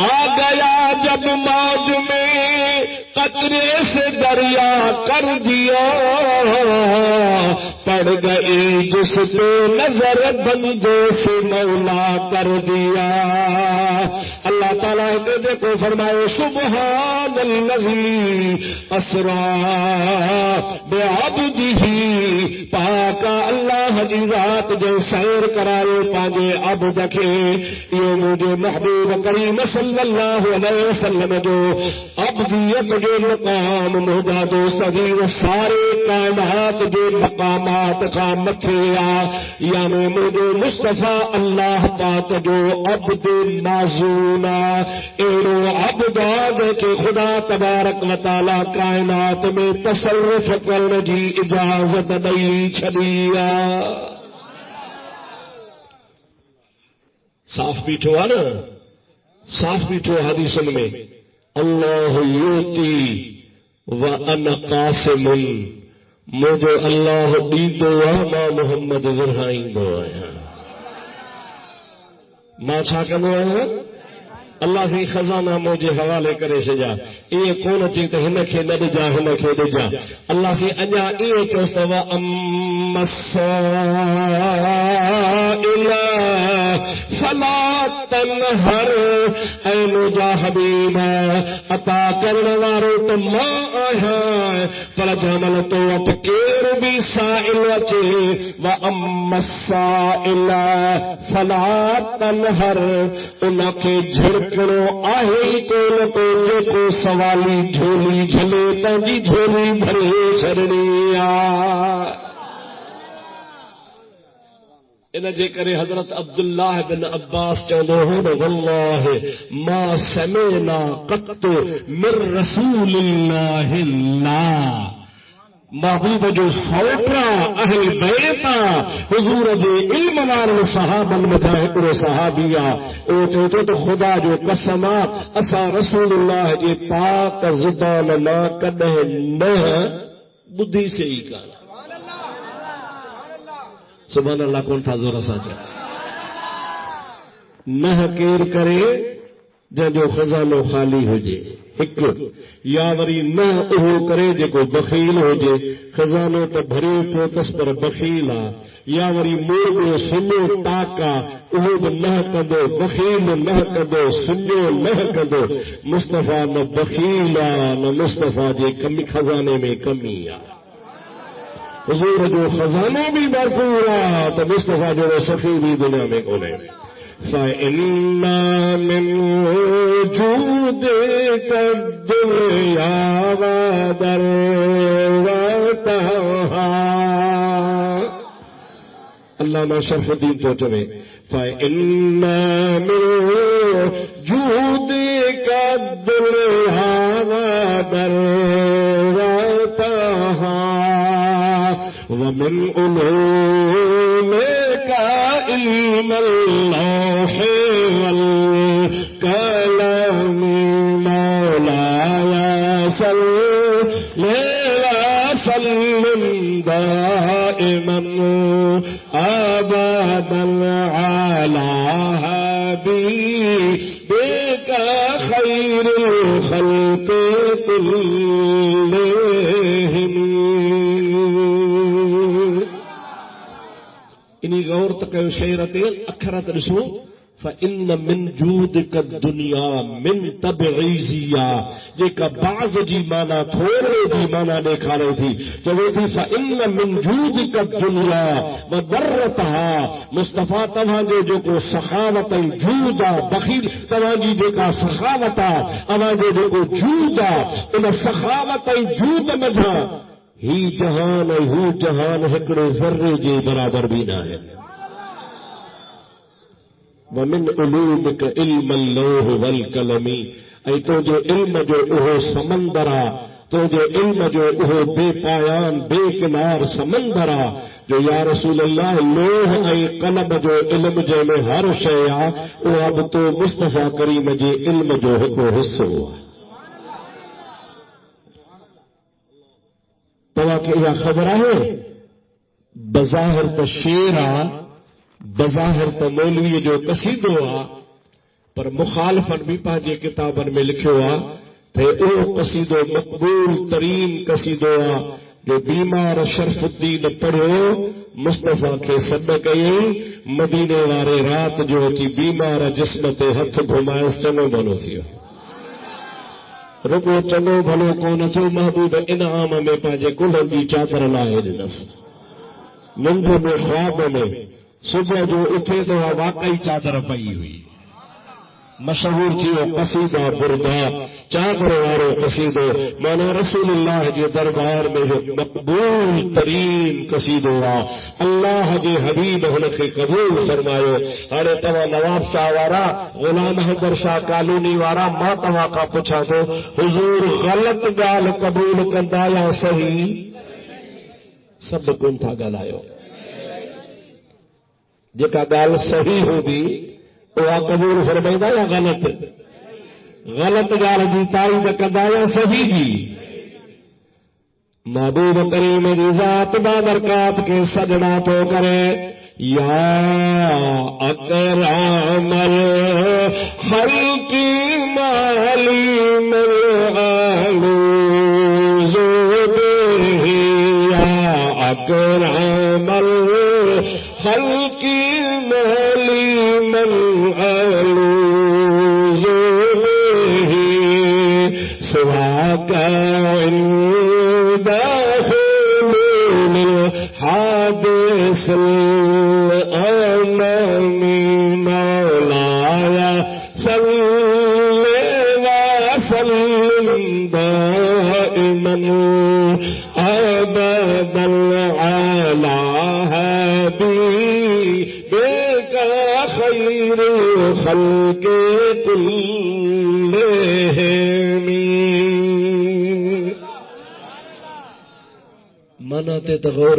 آ گیا جب موج میں قطرے سے دریا کر دیا، پڑ گئی جس پہ نظر بندے سے مولا کر دیا۔ اللہ تعالیٰ نے کو فرمائے سبحان الذی اسری بعبدہ، پاک اللہ کی ذات جو سیر کرائے پاجے عبد کے، یہ مجھے محبوب کریم صلی اللہ علیہ وسلم جو عبدیت جو مقام مہدا دو صدی و سارے کائنات جو مقامات کا متھیا، یعنی مجھے مصطفیٰ اللہ پاک جو عبد معزونا ایڑو عبد آج کے خدا تبارک و تعالی کائنات میں تصرف کرنے کی اجازت نہیں چھڑیا۔ صاف پیٹھو ہے نا، صاف پیٹھو حدیثن میں اللہ یوتی وانا قاسم، مجھے اللہ ڈیندو ماں محمد ورہائیندو آیا۔ ماں چھا کنو آیا اللہ سے خزانہ مجھے حوالے کرے سے جا، یہ کون چی تو ہن کے نہ ڈجا ہن کے ڈجا، اللہ سے اجا یہ چوستوا اما السائل فلا تنہر، اے مجا حبیبا عطا کرنے والو تو ماں آیا پر جمل تو اٹکیر بھی سائل وچے، واما السائل فلا تنہر، انہاں کے جھڑکڑو آہی کو کو سوالی جھولی جھلے تنجی جھولی بھرے شرنی آ۔ انہاں جے کرے حضرت عبداللہ بن عباس چاہدو ہوں واللہ ما سمعنا قط من رسول اللہ اللہ، محبوب جو سوٹرا اہل بیتا حضور جے علم وارن صحابہ مجاہد صحابیہ او چوتو تو خدا جو قسمہ اسا رسول اللہ جے پاک زبان نہ کدہ نہ بدھی سے ہی کہا سبحان اللہ کون تھا زورا ساچا نہ کیر کرے جو خزانو خالی ہو جے ایک یا وری نہ اہو کرے جے کو بخیل ہو جے خزانو تو بھرے پوتس پر بخیلا، یا وری موڑو سنو تاکا اہو نہ کدو بخیل نہ کدو سنو نہ کدو، مصطفیٰ نہ بخیلا نہ مصطفیٰ جے کمی خزانے میں کمی آ، حضور جو خزانہ بھی بھرپورا تو مصطفیٰ جو سخی بھی دنیا میں کونے۔ فَإِنَّ مِن وُجُودِكَ الدُّنْيَا وَذَرَّتَهَا، علامہ شرف الدین توٹوے فَإِنَّ مِن وُجُودِكَ الدُّنْيَا وَذَرَّتَهَا وَمِنْ عُلُومِكَ علم اللوح والقلم مولاي صل وسلم دائما ابدا على حبيبك خير الخلق كلهم۔ انہی غور تک شعرت اکھرت رسو فإن من جودك الدنيا من تبعیزیہ جے کا بعض جی مانا تھوڑے جی مانا دیکھانے تھی جو وہ تھی فإن من جودك الدنيا وضرتها، مصطفیٰ تمہاں جے جو کو سخاوت جودا بخیل تمہاں جی جو کا سخاوتا تمہاں جے جو کو جودا ان سخاوت جود مجھا ہی جہان ہو جہان ہکڑے ذرے جے برابر بھی نہ ہے۔ ومن علومک علم اللوح والقلم، ای تو جو علم جو اہو سمندرا، تو جو علم جو اہو بے پایان بے کنار سمندرا، جو یا رسول اللہ لوح ای قلم جو علم جے میں ہر شیعہ او اب تو مصطفیٰ کریم جے علم جو ہکو حصہ ہوا۔ کہ یہ خبر ہے بظاہر تو شیرا بظاہر تو مولوی جو قصیدو آ پر مخالفن بھی پانچے کتابن میں لکھو آ تے او قصیدو مقبول ترین قصیدو آ جو بیمار شرف الدین پڑھو مصطفیٰ کے سب کئی مدینے وارے رات جو تھی بیمار جسم تے ہتھ گھمائے چنو بھلو تھیو رگو چنو بھلو کون تھو محبوب انعام میں پانچے کلن دی چادر لائے ڈنس ننگ میں خواب میں صبح جو اٹھے تو واقعی چادر پئی ہوئی مشہور تھیو قصیدہ بردا چادر وارو قصیدو مولا رسول اللہ جے دربار میں جو مقبول ترین قصیدو آ اللہ جے حبیب ہن کے قبول فرمایو ہر توا نواب شاہ وارا غلام حیدر شاہ کالونی وارا ما توا کا پوچھا تو حضور غلط گال قبول کندا یا صحیح سب کون تھا گالایو جکا گال صحیح ہوندی وہ قبول فرمائیدا یا غلط غلط گال کی تائید کردا یا صحیح جی محبوب کریم کی ذات بابرکات کے سجنا تو کرے یا اکرم الخلق مالی مرعلوز به یا اکرم الخلق مالی منعلوز به سواك عند حلول الحادث الأمم مولاي صل وسلم دائما أبدا على حبيبك خير خلق كلهم مانا تے غور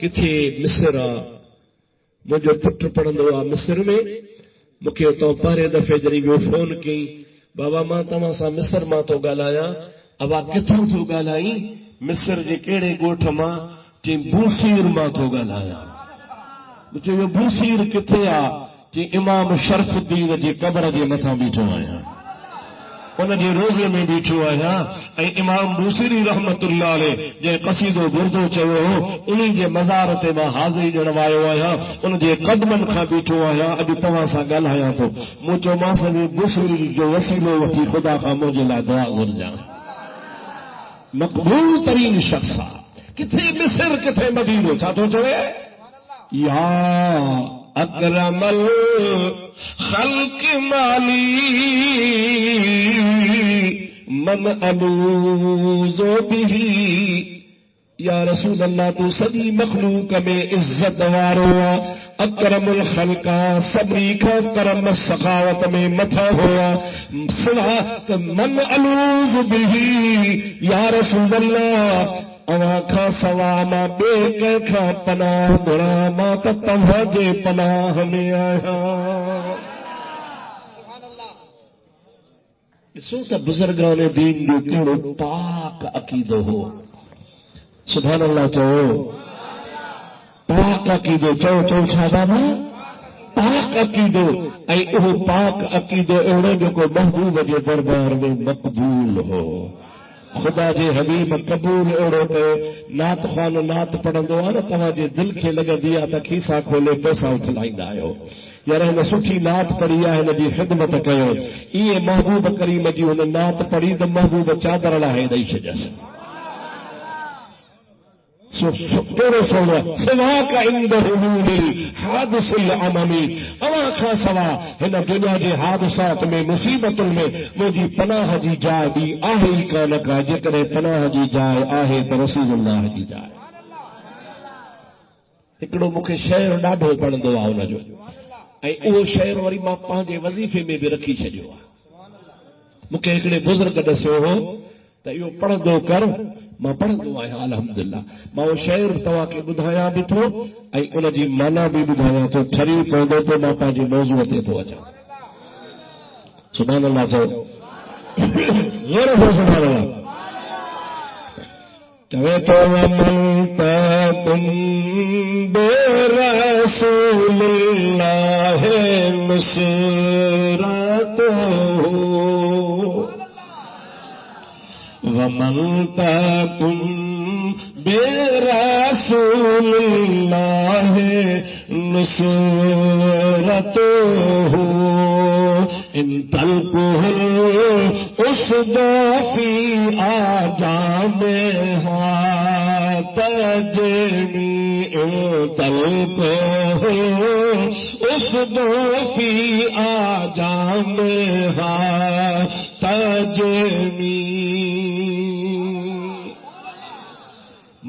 کتھے مصر آ مجھے پٹ پڑھندو آ مصر میں مکھے تو پارے دفعے جڑی وہ فون کی بابا ماں تماں سا مصر ماں تو گالایا ابا کتھوں تو گالائی مصر جے کیڑے گوٹھ ماں جے بوسیر ماں تو گالایا مجھے وہ بوسیر کتھے آ جے امام شرف الدین جے قبر جے متھاں بیٹھو آیا ان جے روزے میں بیٹھو آیا اے امام بوسری رحمت اللہ علیہ جے قصیدو بردو چیو انہی جے مزار تے ما حاضری جڑوایو آیا ان جے قدمن کھا بیٹھو آیا اج تواں سا ڳالھایا تو مجھو ما سے بوسری جو وسیلو وٹھی خدا کا مجھے لا دعا گھرجا مقبول ترین شخص کتھے مصر کتھے مدینہ چھا تو چوے یا اکرم الخلق مالی من الوز به یا رسول اللہ تو سبھی مخلوق میں عزت وارو اکرم الخلق صبری کا کرم سخاوت میں متھا ہوا سنا من الوز به یا رسول اللہ اواں کھا سوا ماں بے کے کھا پناہ برا ماں تا تمہا جے پناہ میں آیا سو تا بزرگان دین جو کیڑو پاک عقیدو ہو سبحان اللہ چاہو پاک عقیدو چاہو چاہو شہبانا پاک عقیدو اے اوہ پاک عقیدو اوڑے جو کو محبوب جے دربار میں مقبول ہو خدا جے حبیب قبول اوڑو تے نات خوان نات پڑھندو آ تواں جے دل کے لگندی آ تے کھیسا کھولے پیسہ اٹھلائندا آیو یار ہن سٹھی نات پڑھی ہے ہن جی خدمت کیو یہ محبوب کریم جی ہن نات پڑھی تے محبوب چادر لائے دئی چھجس پورو سونا سوا کا عند حلول الحادث الاممی اواں کھا سوا ہن دنیا جے حادثات میں مصیبت میں مجھے پناہ جی جائے بھی آہے ہی کا لگا جکرے پناہ جی جائے آہے تو رسول اللہ جی جائے ہکڑو مکھے شعر ڈاڈھو پڑھندو آ ان جو اے او شعر وری ماں پانجے وظیفے میں بھی رکھی چھڈیو آ مکھے ہکڑے بزرگ دسیو ہو تے ایو پڑھندو کر ماں پڑھندو آیا الحمدللہ ماں شعر تواں کے ٻدھایا بھی تھو اے ان جی معنی بھی ٻدھایا تو ٹھری پوندو تو ماں پانجے موضوع تے تو اچا سبحان اللہ تو غور ہو سبحان اللہ چوے تو من تم بے رسول اللہ مصر ومن تکن برسول اللہ نصرته ان تلقه الاسد فی آجامها تجنی ان تلقه الاسد فی آجامها تجنی.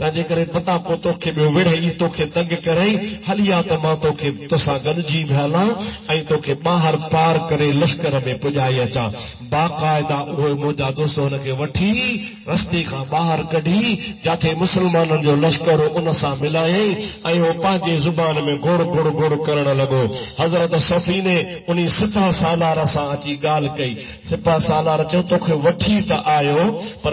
تاجے کرے پتا کو توکھے بے وڑھئی توکھے تنگ کرئی حلیا تو ماں توکھے تسا گنجی بھالا ائی توکھے باہر پار کرے لشکر میں پجائی اچا باقاعدہ اوے موجا دوستو ان کے وٹھی رستے کا باہر کڈھی جاتے مسلمانن جو لشکر ان سا ملائے ائی او پانجے زبان میں گڑ گڑ گڑ کرن لگو حضرت صفی نے انہی سپاہ سالار سا اچی گال کئی سپاہ سالار چو توکھے وٹھی تا آیو پر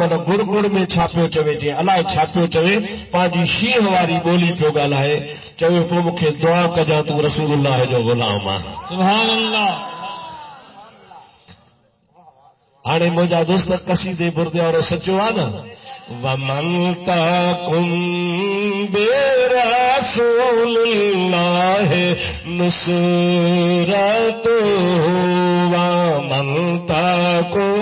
من گڑ گڑ میں چھاپیو چوے جے الائے چھاپیو چوے پانجی شیح واری بولی پیو ڳالهائے چوے پو مکھے دعا کجا تو رسول اللہ جو غلام آ سبحان اللہ. ہانے مجھا دوست قصیدے بردے اور سچو آنا وَمَن تَكُن بِرَسُولِ اللَّهِ نُصْرَتُهُ وَمَن تَكُن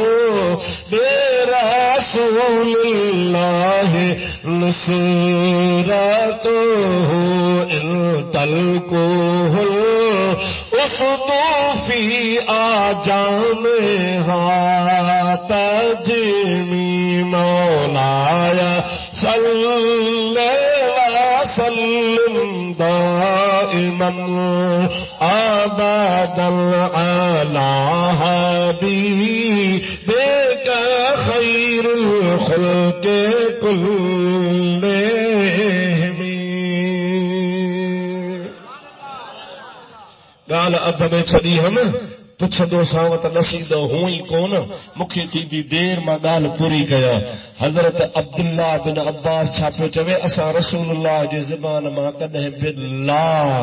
بِرَسُولِ اللَّهِ نُصْرَتُهُ إِن تَلْقُهُ الْأُسْدُ فِي آجامها تَجْرِي مولایا صلی وسلم دائما ابدا علی حبیبک خیر الخلق کلہم. گال اب میں چھڑی ہم پچھدو ساوت نصیدہ ہوئی کون مکھی تھی دی دیر ماں گال پوری کیا. حضرت عبداللہ بن عباس چھاپو چوے اسا رسول اللہ جی زبان ماں کدہ باللہ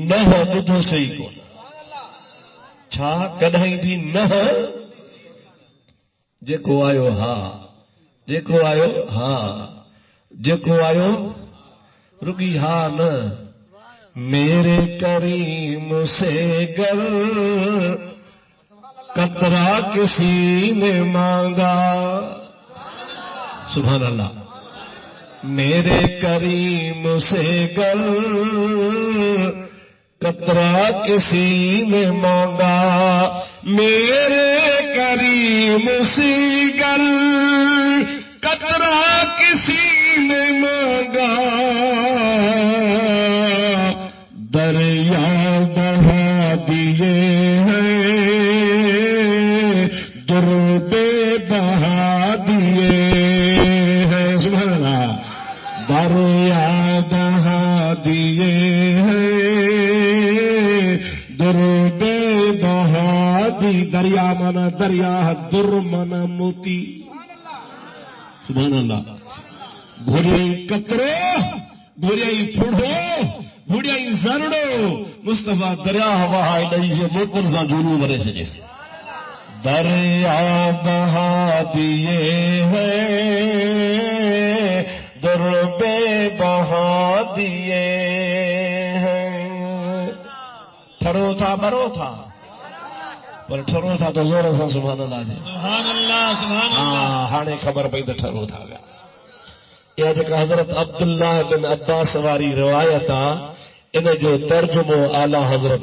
نہ بدھو سہی کون چھا کدہ بھی نہ جیکو آیو ہاں جیکو آیو ہاں جیکو آیو رگی ہاں نہ میرے کریم سے گر قطرہ کسی نے مانگا سبحان اللہ میرے کریم سے گر قطرہ کسی نے مانگا میرے کریم سے گر قطرہ کسی نے مانگا دریا بہا دیے ہیں درد بہا دیے ہیں سبحان اللہ دریا بہا دیے ہیں درد بہا دی دریا منا دریا در منا موتی سبحان اللہ بھوری کترو بھوری پھوڑو بھوڑیائی زرڑو مصطفیٰ دریا بہا دیے موتن سا جنو برے سے جیسے دریا بہا دیے ہیں دربے بہا دیے ہیں. ٹھرو تھا برو تھا پر ٹھرو تھا تو زور سا سبحان اللہ جی سبحان اللہ سبحان اللہ. ہانے خبر پئی تو ٹھرو تھا گیا. یہ جگہ حضرت عبداللہ بن عباس واری روایت ان جو ترجمو اعلی حضرت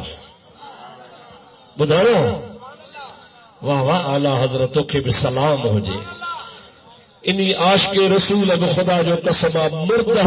ہے ٻڌايو واہ واہ اعلی حضرت کے بھی سلام ہو جے انہی عاشق رسول اب خدا جو قسم مردہ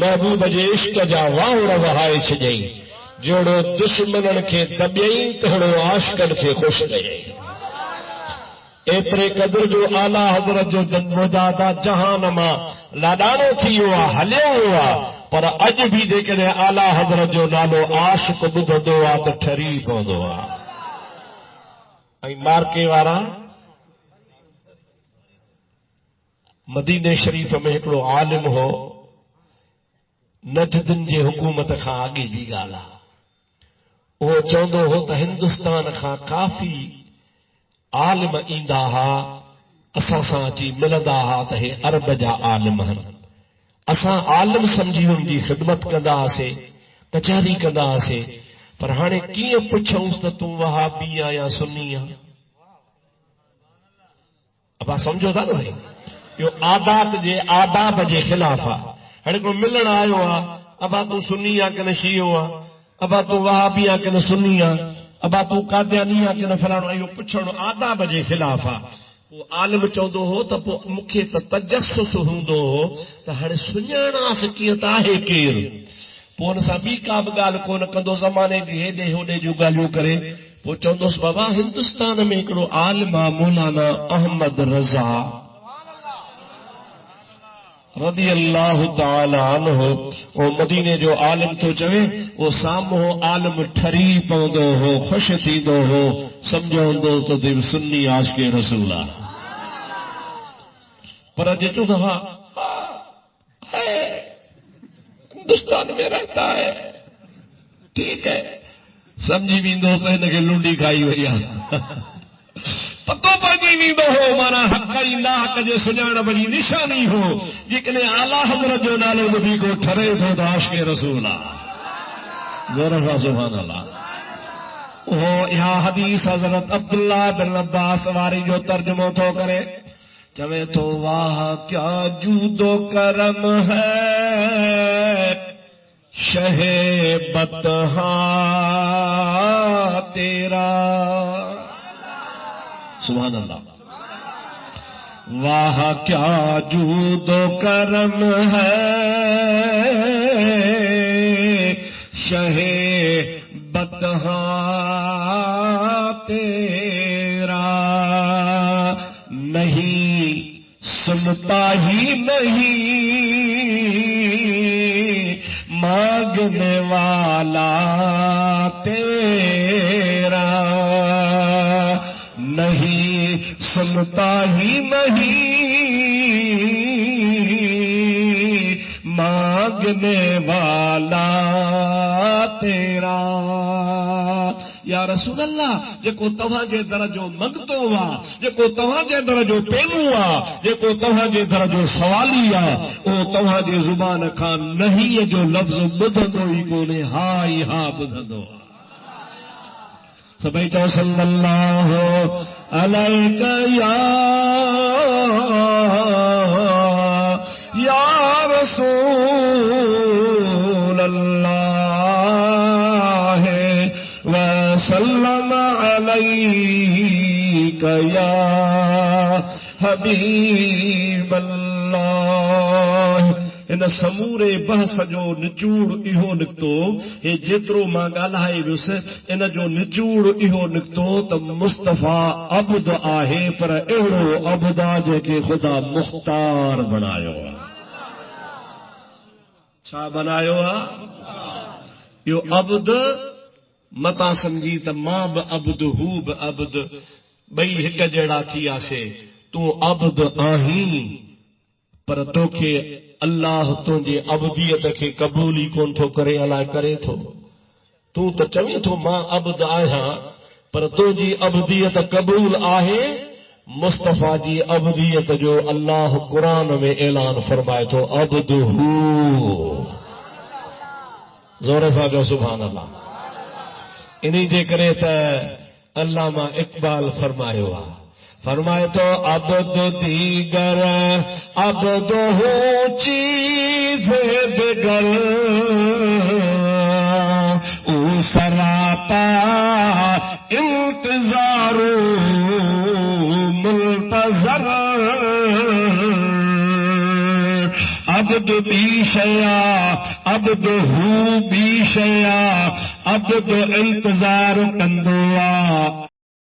محبوب جے عشق جا واہڑ وہائے چھجئی جوڑو دشمنن کے دبیئی تہڑو عاشقن کے خوش کئی ایترے قدر جو اعلی حضرت جو مجاہدہ جہان ماں لاڈانو تھی ہوا ہلیو ہوا پر اج بھی جے اعلی حضرت جو نالو عاشق ٻڌندو آ تو ٹھری پوندو آ. مارکے وارا مدینے شریف میں ایکڑو عالم ہو نجدن جے حکومت کا آگے جی گالا وہ چوندو ہو تو ہندوستان کا کافی عالم ایندا ہا اساں سان اچی ملندا ہا تے عرب جا عالم ہن اساں عالم سمجھی ان دی خدمت کندا سے کچہری کندا سے پر ہانے کیئں پچھوں تے تو وہابی یا سنی اب سمجھو تھا نا یہ عادات جے آداب جے خلاف ہانے کو ملن آیو ابا تو سنی کہ نہ شیعہ ابا تو وہابی کہ نہ سنی ابا تو قادیانی کہ نہ فلانو ایو پچھڑو آداب جے خلاف وہ عالم چوندو ہو تو مکھے تجسس ہوندو ہو تو ہر سنیاس کیت ہے کیر پو ان سا بی کا بھی گال کون کندو زمانے جی ہیڈے ہوڈے جو گالوں کرے پو چوندوس بابا ہندوستان میں ایکڑو عالم مولانا احمد رضا رضی اللہ تعالی عنہ وہ مدینے جو عالم تو چوے وہ سامو عالم ٹھری پوندو ہو خوش تھیندو ہو سمجھو ہندو تو دیو سنی عاشق رسول پر جتو دفعہ ہندوستان میں رہتا ہے ٹھیک ہے سمجھی بھی دوست ان کے لونڈی کھائی ہوئی پتو پڑی ویندو ہو مانا حق ہی نہ حق جے سجانا بڑی نشانی ہو جکنے اعلی حضرت جو نالو نبی کو ٹھرے تھو تو عاشق رسول زور سا سبحان اللہ وہ یہاں حدیث حضرت عبداللہ بن عباس واری جو ترجمہ تو کرے چوے تو واہ کیا جود و کرم ہے شہ بطحاں تیرا سبحان اللہ واہ کیا جود و کرم ہے شہ بطحاں تیرا نہیں سنتا ہی نہیں مانگنے والا تیرا نہیں سنتا ہی نہیں مانگنے والا تیرا یا رسول اللہ جکو تواں جے درجو منگتو وا جکو تواں جے درجو پیمو وا جکو تواں جے درجو سوالی آ او تواں جے زبان کھان نہیں جو لفظ بدھندو ہی کونے ہائی ہاں بدھندو سبھی چو صلی اللہ علیہ یا رسول اللہ وسلم علیک یا حبیب اللہ ان سمورے بحث جو نچوڑ اہو نکتو یہ جترو ماں گالائے ویس ان جو نچوڑ اہو نکتو تو مصطفیٰ عبد آہے پر اہڑو عبدا جے کے خدا مختار بنایو چھا بنایو یو عبد متا سمجھی تو ماں ب عبد ہو ب عبد بئی ہک جڑا تھی آسے تو عبد آہیں پر تو کے اللہ تجھے عبدیت کے قبول ہی کون تھو کرے اللہ کرے تھو تو چویں تھو ماں عبد آیا پر تجھی عبدیت قبول آہے مصطفیٰ جی عبدیت جو اللہ قرآن میں اعلان فرمائے تو عبد ہو زور سا جو سبحان اللہ انہی جے کرے تا علامہ اقبال فرمائے ہوا فرمائے تو عبد دیگر عبد ہو چیز بگر او سراپا انتظار منتظر عبد بھی شیا عبد ہو بھی شیا عبد انتظار کندوا